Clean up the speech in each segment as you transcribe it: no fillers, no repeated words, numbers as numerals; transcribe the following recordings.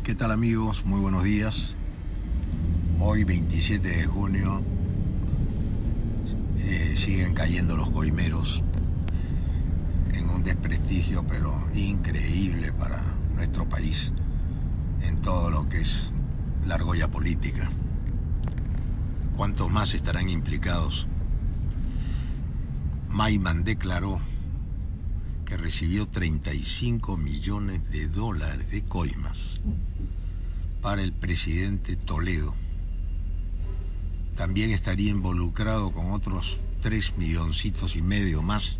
¿Qué tal, amigos? Muy buenos días. Hoy 27 de junio siguen cayendo los coimeros en un desprestigio pero increíble para nuestro país en todo lo que es la argolla política. ¿Cuántos más estarán implicados? Maiman declaró que recibió 35 millones de dólares de coimas para el presidente Toledo. También estaría involucrado con otros 3,5 millones más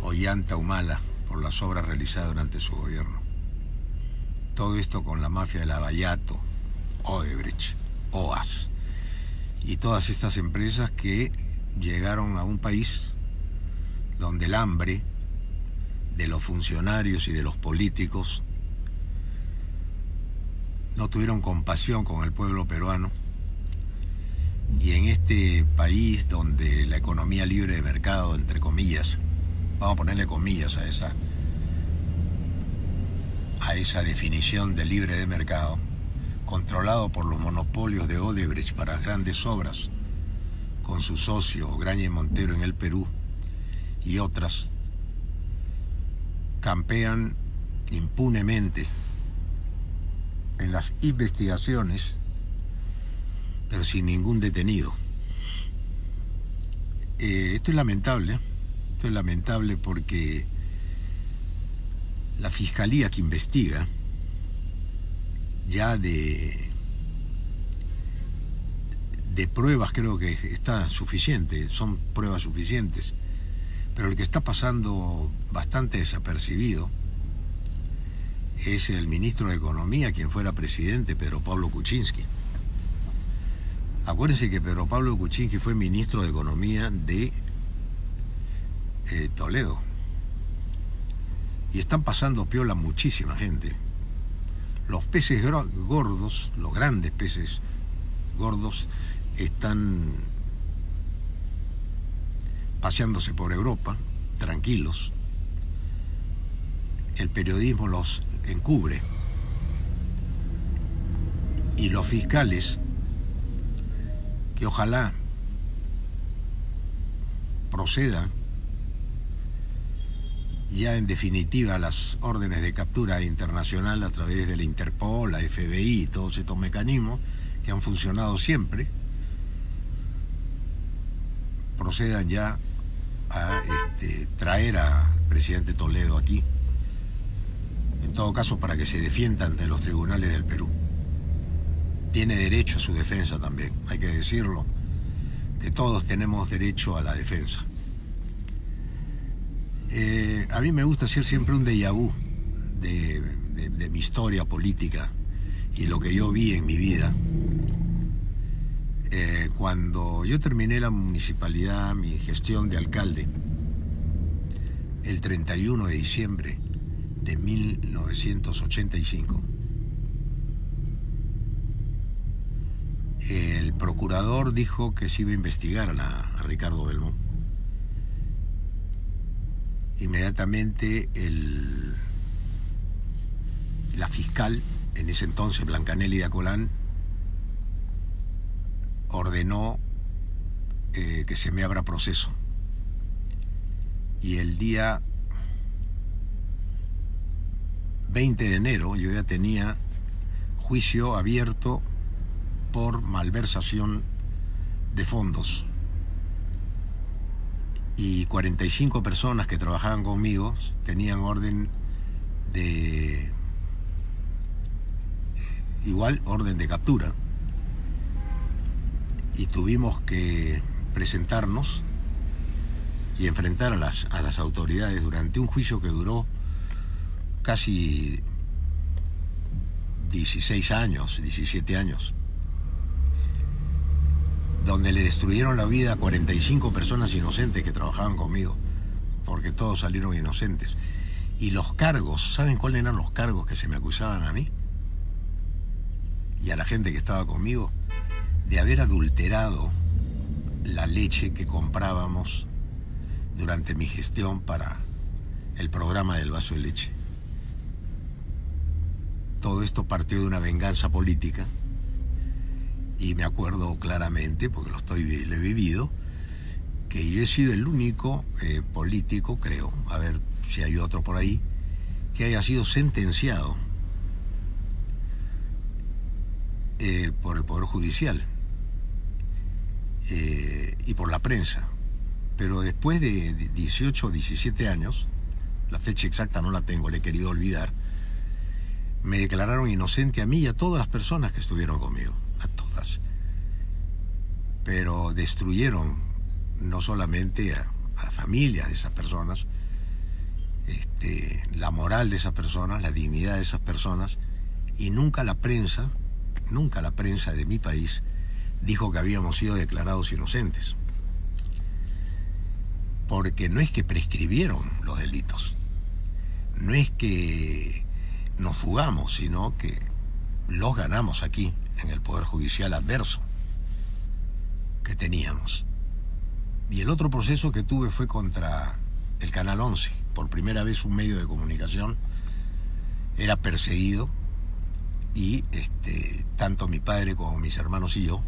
Ollanta Humala por las obras realizadas durante su gobierno. Todo esto con la mafia de Lavallato, Odebrecht, OAS y todas estas empresas que llegaron a un país donde el hambre de los funcionarios y de los políticos no tuvieron compasión con el pueblo peruano. Y en este país donde la economía libre de mercado, entre comillas, vamos a ponerle comillas a esa definición de libre de mercado, controlado por los monopolios de Odebrecht para grandes obras, con su socio Graña y Montero en el Perú y otras, campean impunemente en las investigaciones, pero sin ningún detenido. Esto es lamentable porque la fiscalía que investiga ya de pruebas creo que está suficiente, son pruebas suficientes, pero el que está pasando bastante desapercibido es el ministro de Economía, quien fuera presidente, Pedro Pablo Kuczynski. Acuérdense que Pedro Pablo Kuczynski fue ministro de Economía de Toledo. Y están pasando piola muchísima gente. Los peces gordos, los grandes peces gordos, están paseándose por Europa, tranquilos. El periodismo los encubre. Y los fiscales, que ojalá procedan ya en definitiva las órdenes de captura internacional a través de la Interpol, la FBI y todos estos mecanismos que han funcionado siempre, procedan ya a traer al presidente Toledo aquí, en todo caso para que se defienda ante los tribunales del Perú. Tiene derecho a su defensa también, hay que decirlo, que todos tenemos derecho a la defensa. A mí me gusta hacer siempre un déjà vu de mi historia política y lo que yo vi en mi vida. Cuando yo terminé la municipalidad, mi gestión de alcalde, el 31 de diciembre de 1985, el procurador dijo que se iba a investigar a Ricardo Belmont. Inmediatamente la fiscal, en ese entonces Blancanelli de Acolán, ordenó que se me abra proceso. Y el día 20 de enero yo ya tenía juicio abierto por malversación de fondos. Y 45 personas que trabajaban conmigo tenían orden de orden de captura, y tuvimos que presentarnos y enfrentar a las autoridades durante un juicio que duró casi 16 años, 17 años, donde le destruyeron la vida a 45 personas inocentes que trabajaban conmigo, porque todos salieron inocentes. Y los cargos, ¿saben cuáles eran los cargos que se me acusaban a mí y a la gente que estaba conmigo? De haber adulterado la leche que comprábamos durante mi gestión para el programa del vaso de leche. todo esto partió de una venganza política, y me acuerdo claramente, porque lo he vivido, que yo he sido el único político, creo, a ver si hay otro por ahí, que haya sido sentenciado por el Poder Judicial y por la prensa. Pero después de 18 o 17 años, la fecha exacta no la tengo, le he querido olvidar, me declararon inocente a mí y a todas las personas que estuvieron conmigo, a todas. Pero destruyeron no solamente a la familia de esas personas, la moral de esas personas, la dignidad de esas personas, y nunca la prensa de mi país dijo que habíamos sido declarados inocentes. Porque no es que prescribieron los delitos, no es que nos fugamos, sino que los ganamos aquí, en el Poder Judicial adverso que teníamos. Y el otro proceso que tuve fue contra el Canal 11. Por primera vez un medio de comunicación era perseguido, y tanto mi padre como mis hermanos y yo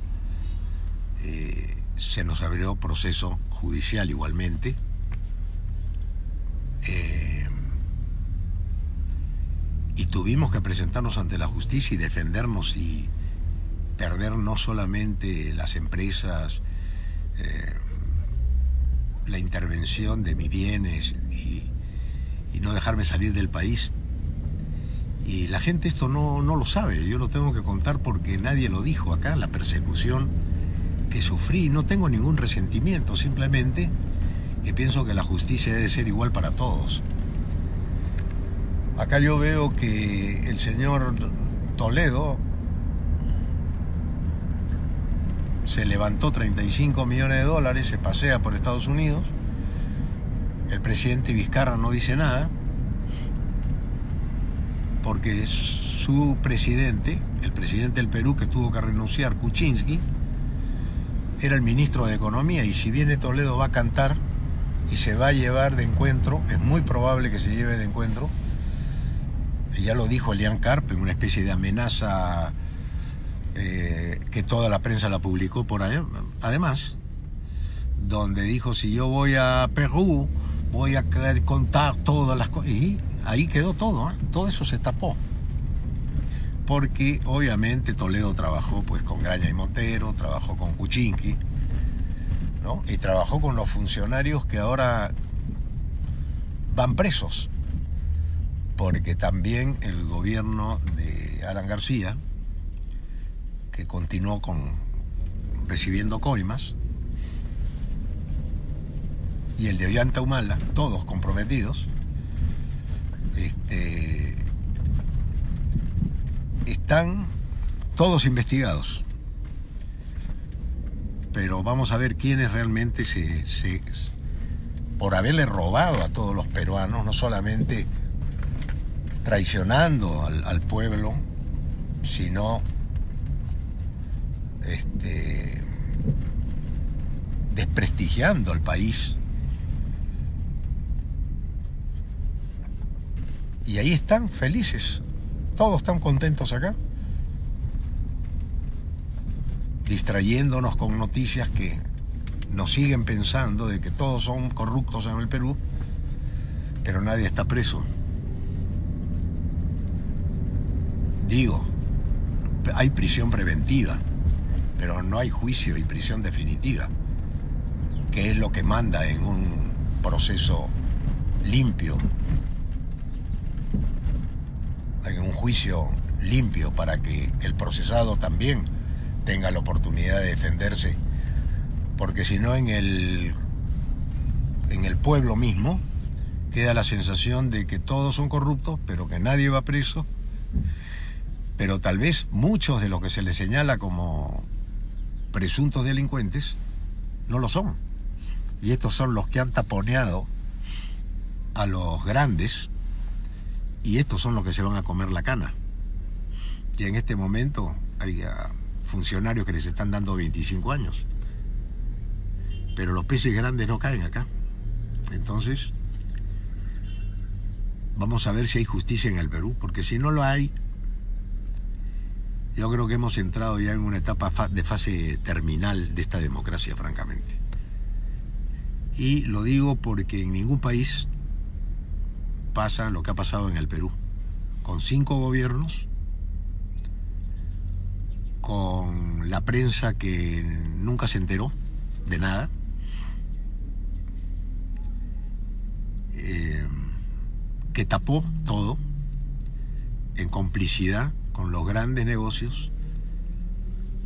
se nos abrió proceso judicial igualmente. Y tuvimos que presentarnos ante la justicia y defendernos y perder no solamente las empresas, la intervención de mis bienes y no dejarme salir del país. Y la gente esto no lo sabe, yo lo tengo que contar porque nadie lo dijo acá, la persecución que sufrí. No tengo ningún resentimiento, simplemente que pienso que la justicia debe ser igual para todos. Acá yo veo que el señor Toledo se levantó 35 millones de dólares, se pasea por Estados Unidos. El presidente Vizcarra no dice nada, porque su presidente, el presidente del Perú que tuvo que renunciar, Kuczynski, era el ministro de Economía, y si viene Toledo va a cantar y se va a llevar de encuentro, es muy probable que se lleve de encuentro, ya lo dijo Elian Carpe, una especie de amenaza que toda la prensa la publicó por ahí, además, donde dijo: si yo voy a Perú, voy a contar todas las cosas. Y ahí quedó todo, todo eso se tapó. Porque obviamente Toledo trabajó pues con Graña y Montero, trabajó con Kuczynski, ¿no? Y trabajó con los funcionarios que ahora van presos. Porque también el gobierno de Alan García, que continuó recibiendo coimas, y el de Ollanta Humala, todos comprometidos, están todos investigados. Pero vamos a ver quiénes realmente por haberle robado a todos los peruanos, no solamente traicionando al pueblo, sino desprestigiando al país. Y ahí están felices, todos están contentos acá, distrayéndonos con noticias que nos siguen pensando de que todos son corruptos en el Perú, pero nadie está preso. Digo, hay prisión preventiva, pero no hay juicio y prisión definitiva, que es lo que manda en un proceso limpio, en un juicio limpio, para que el procesado también tenga la oportunidad de defenderse, porque si no en el pueblo mismo queda la sensación de que todos son corruptos, pero que nadie va preso, pero tal vez muchos de los que se les señala como presuntos delincuentes no lo son, y estos son los que han taponeado a los grandes, y estos son los que se van a comer la cana. Y en este momento hay funcionarios que les están dando 25 años, pero los peces grandes no caen acá. Entonces vamos a ver si hay justicia en el Perú, porque si no lo hay, Yo creo que hemos entrado ya en una etapa de fase terminal de esta democracia, francamente. Y lo digo porque en ningún país pasa lo que ha pasado en el Perú, con 5 gobiernos, con la prensa que nunca se enteró de nada, que tapó todo en complicidad con los grandes negocios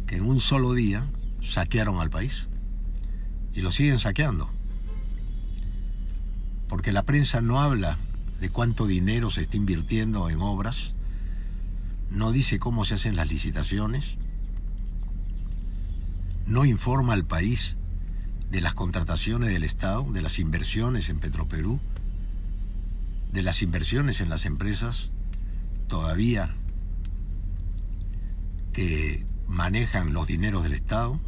que en un solo día saquearon al país y lo siguen saqueando, porque la prensa no habla de cuánto dinero se está invirtiendo en obras, no dice cómo se hacen las licitaciones, no informa al país de las contrataciones del Estado, de las inversiones en Petroperú, de las inversiones en las empresas todavía que manejan los dineros del Estado.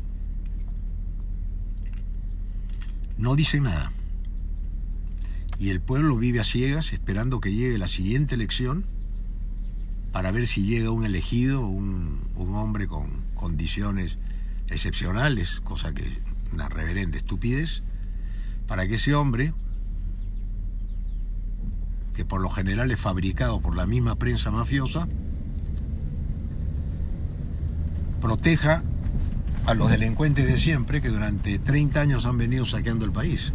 No dicen nada. Y el pueblo vive a ciegas esperando que llegue la siguiente elección para ver si llega un elegido, un hombre con condiciones excepcionales, cosa que es una reverenda estupidez, para que ese hombre, que por lo general es fabricado por la misma prensa mafiosa, proteja a los delincuentes de siempre que durante 30 años han venido saqueando el país.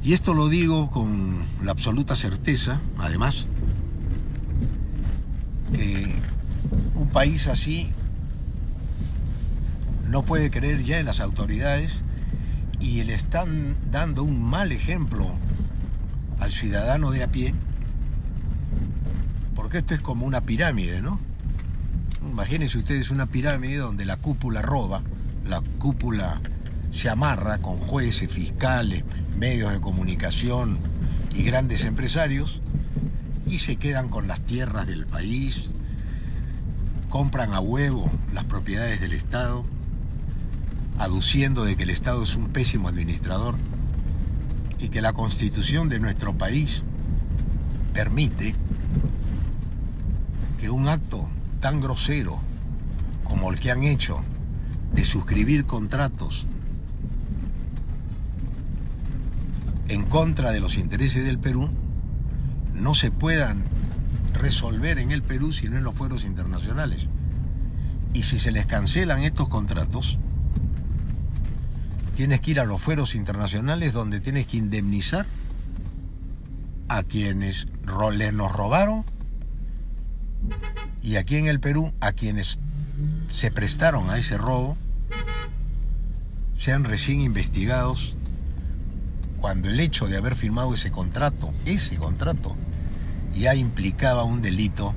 Y esto lo digo con la absoluta certeza, además, que un país así no puede creer ya en las autoridades y le están dando un mal ejemplo al ciudadano de a pie, porque esto es como una pirámide, ¿no? Imagínense ustedes una pirámide donde la cúpula roba, la cúpula se amarra con jueces, fiscales, medios de comunicación y grandes empresarios y se quedan con las tierras del país, compran a huevo las propiedades del Estado, aduciendo de que el Estado es un pésimo administrador y que la Constitución de nuestro país permite que un acto tan grosero como el que han hecho de suscribir contratos en contra de los intereses del Perú no se puedan resolver en el Perú sino en los fueros internacionales. Y si se les cancelan estos contratos, tienes que ir a los fueros internacionales donde tienes que indemnizar a quienes nos robaron y aquí en el Perú a quienes se prestaron a ese robo sean recién investigados cuando el hecho de haber firmado ese contrato ya implicaba un delito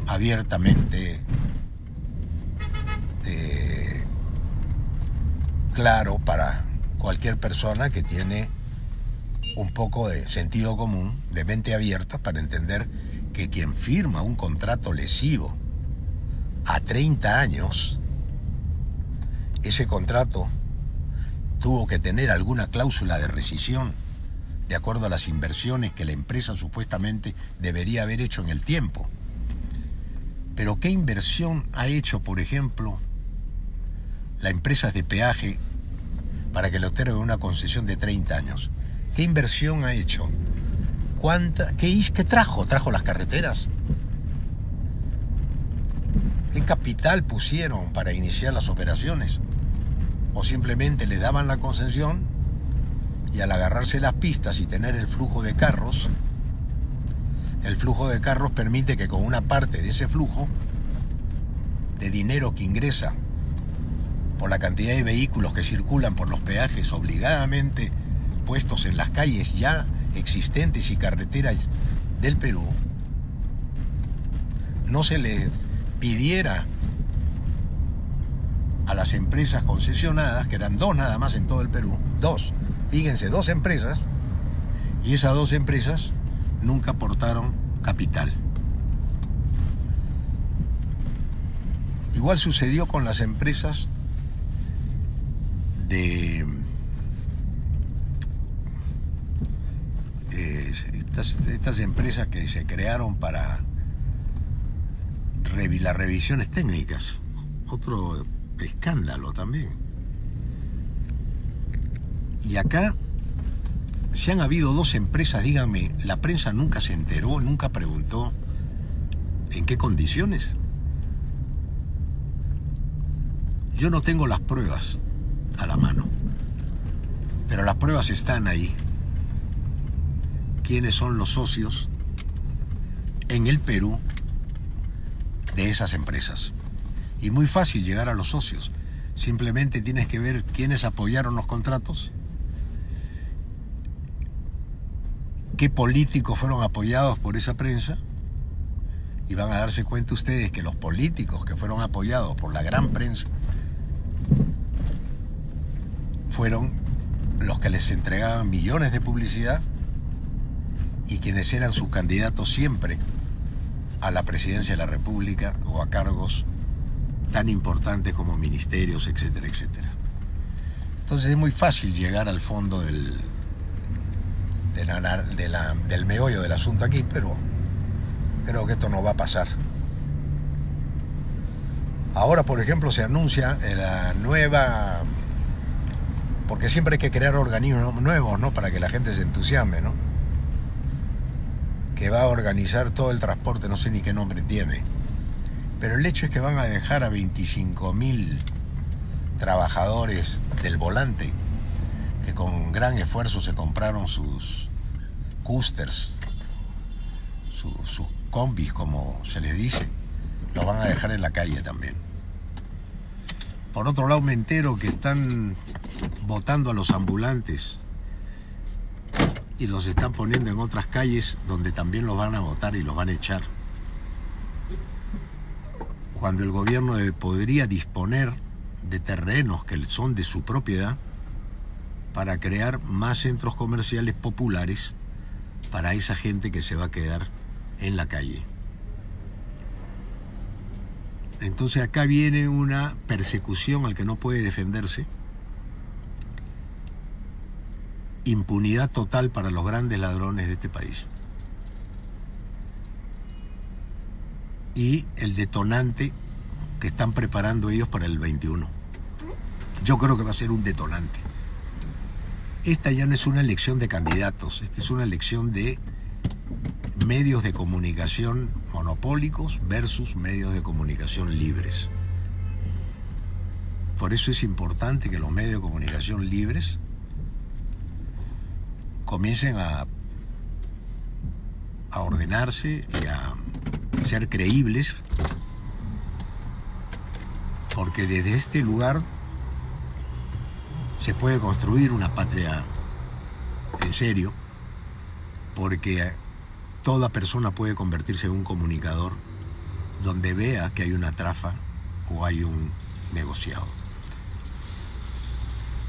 abiertamente claro para cualquier persona que tiene un poco de sentido común, de mente abierta, para entender que quien firma un contrato lesivo a 30 años, ese contrato tuvo que tener alguna cláusula de rescisión de acuerdo a las inversiones que la empresa supuestamente debería haber hecho en el tiempo. Pero ¿qué inversión ha hecho, por ejemplo, la empresa de peaje para que le otorguen una concesión de 30 años? ¿Qué inversión ha hecho? ¿Qué trajo? ¿Trajo las carreteras? ¿Qué capital pusieron para iniciar las operaciones? ¿O simplemente le daban la concesión y al agarrarse las pistas y tener el flujo de carros permite que con una parte de ese flujo de dinero que ingresa por la cantidad de vehículos que circulan por los peajes obligadamente puestos en las calles ya existentes y carreteras del Perú, no se les pidiera a las empresas concesionadas, que eran 2 nada más en todo el Perú, 2 empresas, y esas 2 empresas nunca aportaron capital. Igual sucedió con las empresas de estas empresas que se crearon para las revisiones técnicas, otro escándalo también. Y acá, si han habido dos empresas, díganme, la prensa nunca se enteró, nunca preguntó en qué condiciones. Yo no tengo las pruebas a la mano, pero las pruebas están ahí. ¿Quiénes son los socios en el Perú de esas empresas? Y muy fácil llegar a los socios. Simplemente tienes que ver quiénes apoyaron los contratos, qué políticos fueron apoyados por esa prensa, y van a darse cuenta ustedes que los políticos que fueron apoyados por la gran prensa fueron los que les entregaban millones de publicidad y quienes eran sus candidatos siempre a la presidencia de la República o a cargos tan importantes como ministerios, etcétera, etcétera. Entonces es muy fácil llegar al fondo del meollo del asunto aquí, pero creo que esto no va a pasar. Ahora, por ejemplo, se anuncia la nueva, porque siempre hay que crear organismos nuevos, ¿no? Para que la gente se entusiasme, ¿no? Que va a organizar todo el transporte, no sé ni qué nombre tiene. Pero el hecho es que van a dejar a 25.000 trabajadores del volante, que con gran esfuerzo se compraron sus coasters, sus combis, como se les dice, los van a dejar en la calle también. Por otro lado, me entero que están botando a los ambulantes y los están poniendo en otras calles donde también los van a botar y los van a echar. Cuando el gobierno podría disponer de terrenos que son de su propiedad para crear más centros comerciales populares para esa gente que se va a quedar en la calle. Entonces acá viene una persecución al que no puede defenderse, impunidad total para los grandes ladrones de este país, y el detonante que están preparando ellos para el 21. Yo creo que va a ser un detonante. Esta ya no es una elección de candidatos, esta es una elección de medios de comunicación monopólicos versus medios de comunicación libres. Por eso es importante que los medios de comunicación libres comiencen a ordenarse y a ser creíbles, porque desde este lugar se puede construir una patria en serio, porque toda persona puede convertirse en un comunicador donde vea que hay una trafa o hay un negociado.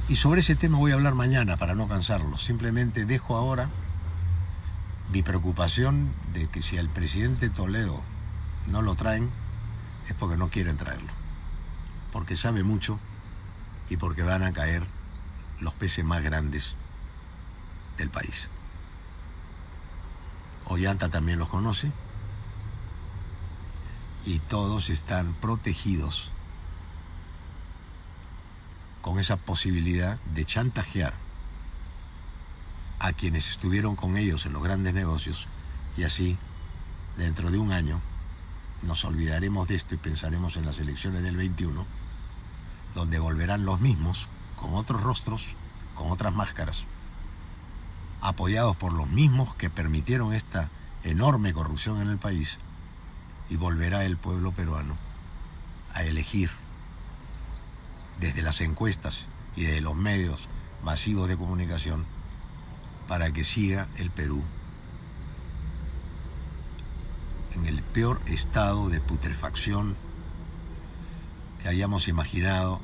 Y sobre ese tema voy a hablar mañana para no cansarlos. Simplemente dejo ahora mi preocupación de que si al presidente Toledo no lo traen, es porque no quieren traerlo, porque sabe mucho y porque van a caer los peces más grandes del país. Ollanta también los conoce y todos están protegidos con esa posibilidad de chantajear a quienes estuvieron con ellos en los grandes negocios, y así dentro de un año nos olvidaremos de esto y pensaremos en las elecciones del 21, donde volverán los mismos con otros rostros, con otras máscaras, apoyados por los mismos que permitieron esta enorme corrupción en el país, y volverá el pueblo peruano a elegir desde las encuestas y desde los medios masivos de comunicación para que siga el Perú en el peor estado de putrefacción que hayamos imaginado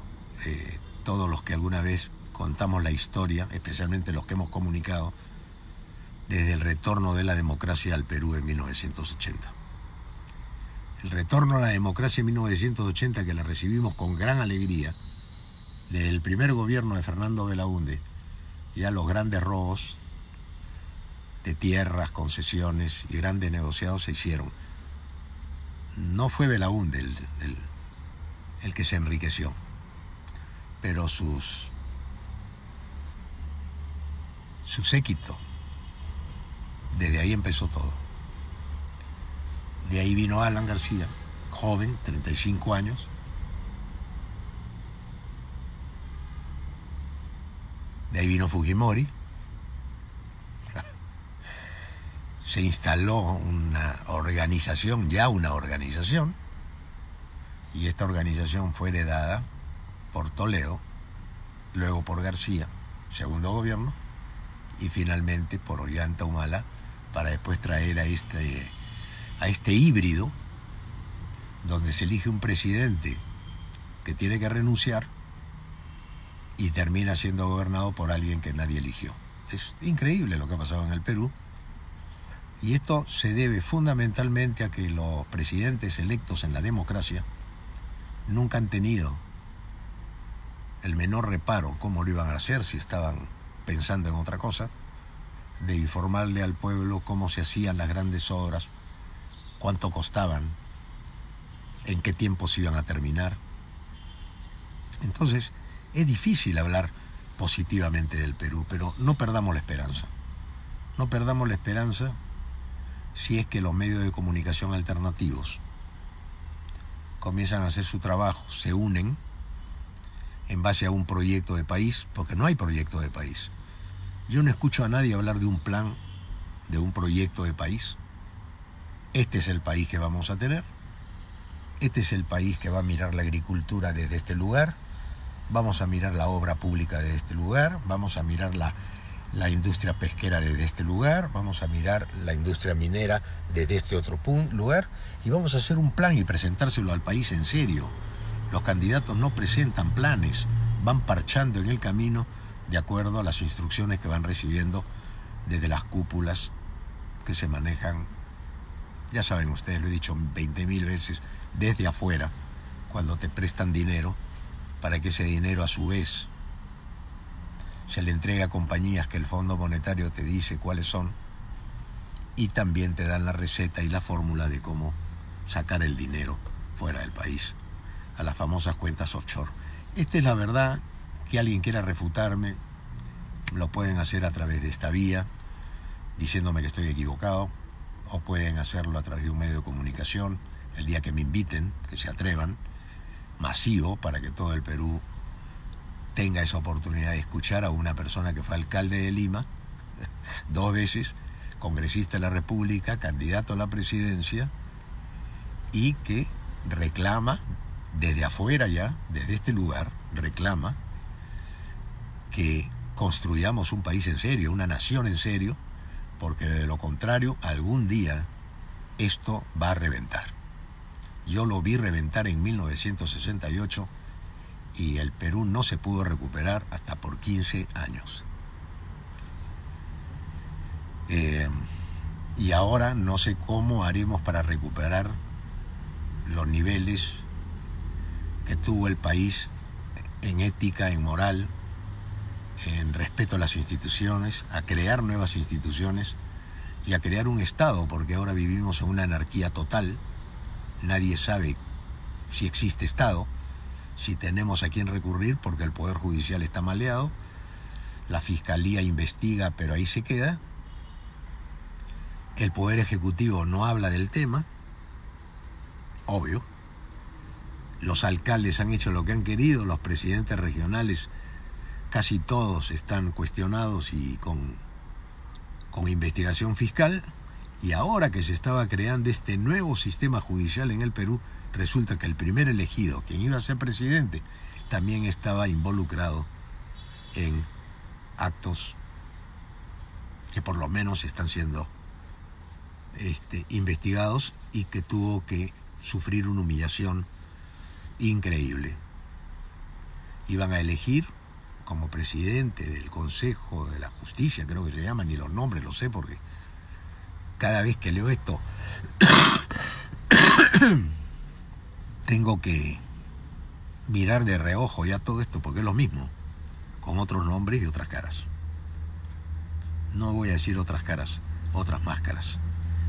todos los que alguna vez contamos la historia, especialmente los que hemos comunicado desde el retorno de la democracia al Perú en 1980. El retorno a la democracia en 1980, que la recibimos con gran alegría, desde el primer gobierno de Fernando Belaúnde, ya los grandes robos de tierras, concesiones y grandes negociados se hicieron. no fue Belaúnde el que se enriqueció, pero su séquito. Desde ahí empezó todo. De ahí vino Alan García, joven, 35 años. De ahí vino Fujimori. Se instaló una organización, y esta organización fue heredada por Toledo, luego por García, segundo gobierno, y finalmente por Ollanta Humala, para después traer a este híbrido, donde se elige un presidente que tiene que renunciar y termina siendo gobernado por alguien que nadie eligió. Es increíble lo que ha pasado en el Perú. Y esto se debe fundamentalmente a que los presidentes electos en la democracia nunca han tenido el menor reparo cómo lo iban a hacer, si estaban pensando en otra cosa, de informarle al pueblo cómo se hacían las grandes obras, cuánto costaban, en qué tiempo se iban a terminar. Entonces, es difícil hablar positivamente del Perú, pero no perdamos la esperanza. No perdamos la esperanza si es que los medios de comunicación alternativos comienzan a hacer su trabajo, se unen en base a un proyecto de país, porque no hay proyecto de país. Yo no escucho a nadie hablar de un plan, de un proyecto de país. Este es el país que vamos a tener, este es el país que va a mirar la agricultura desde este lugar, vamos a mirar la obra pública desde este lugar, vamos a mirar la industria pesquera desde este lugar, vamos a mirar la industria minera desde este otro lugar, y vamos a hacer un plan y presentárselo al país en serio. Los candidatos no presentan planes, van parchando en el camino de acuerdo a las instrucciones que van recibiendo desde las cúpulas que se manejan, ya saben ustedes, lo he dicho 20.000 veces, desde afuera, cuando te prestan dinero, para que ese dinero a su vez se le entrega a compañías que el Fondo Monetario te dice cuáles son, y también te dan la receta y la fórmula de cómo sacar el dinero fuera del país, a las famosas cuentas offshore. Esta es la verdad. Que alguien quiera refutarme, lo pueden hacer a través de esta vía, diciéndome que estoy equivocado, o pueden hacerlo a través de un medio de comunicación, el día que me inviten, que se atrevan, masivo, para que todo el Perú tenga esa oportunidad de escuchar a una persona que fue alcalde de Lima 2 veces, congresista de la República, candidato a la presidencia, y que reclama desde afuera ya, desde este lugar, reclama que construyamos un país en serio, una nación en serio, porque de lo contrario, algún día esto va a reventar. Yo lo vi reventar en 1968 y el Perú no se pudo recuperar hasta por 15 años. Y ahora no sé cómo haremos para recuperar los niveles que tuvo el país en ética, en moral, en respeto a las instituciones, a crear nuevas instituciones y a crear un Estado, porque ahora vivimos en una anarquía total. Nadie sabe si existe Estado, si tenemos a quién recurrir, porque el Poder Judicial está maleado, la Fiscalía investiga, pero ahí se queda, el Poder Ejecutivo no habla del tema, obvio, los alcaldes han hecho lo que han querido, los presidentes regionales casi todos están cuestionados y con investigación fiscal, y ahora que se estaba creando este nuevo sistema judicial en el Perú, resulta que el primer elegido, quien iba a ser presidente, también estaba involucrado en actos que por lo menos están siendo investigados, y que tuvo que sufrir una humillación increíble. Iban a elegir como presidente del Consejo de la Justicia, creo que se llama, ni los nombres lo sé, porque cada vez que leo esto tengo que mirar de reojo ya todo esto, porque es lo mismo, con otros nombres y otras caras. No voy a decir otras caras, otras máscaras.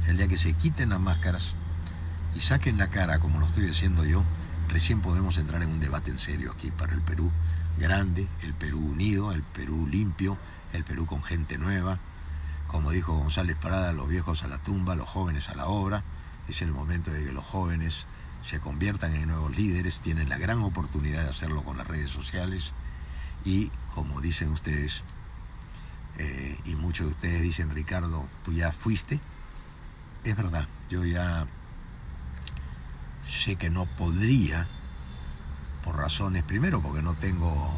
El día que se quiten las máscaras y saquen la cara como lo estoy haciendo yo, recién podemos entrar en un debate en serio aquí para el Perú grande, el Perú unido, el Perú limpio, el Perú con gente nueva. Como dijo González Parada, los viejos a la tumba, los jóvenes a la obra. Es el momento de que los jóvenes se conviertan en nuevos líderes, tienen la gran oportunidad de hacerlo con las redes sociales y, como dicen ustedes, y muchos de ustedes dicen, Ricardo, tú ya fuiste. Es verdad, yo ya sé que no podría, por razones, primero porque no tengo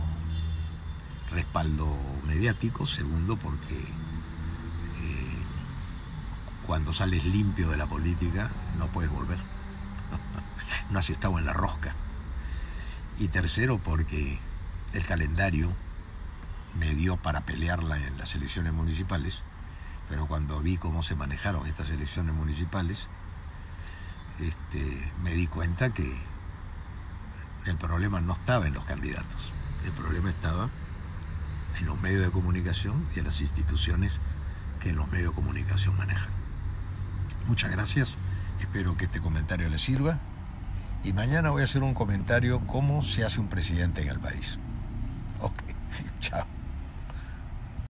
respaldo mediático, segundo porque cuando sales limpio de la política no puedes volver, no has estado en la rosca, y tercero porque el calendario me dio para pelearla en las elecciones municipales, pero cuando vi cómo se manejaron estas elecciones municipales, me di cuenta que el problema no estaba en los candidatos, el problema estaba en los medios de comunicación y en las instituciones que los medios de comunicación manejan. Muchas gracias, espero que este comentario les sirva y mañana voy a hacer un comentario cómo se hace un presidente en el país. Ok, chao.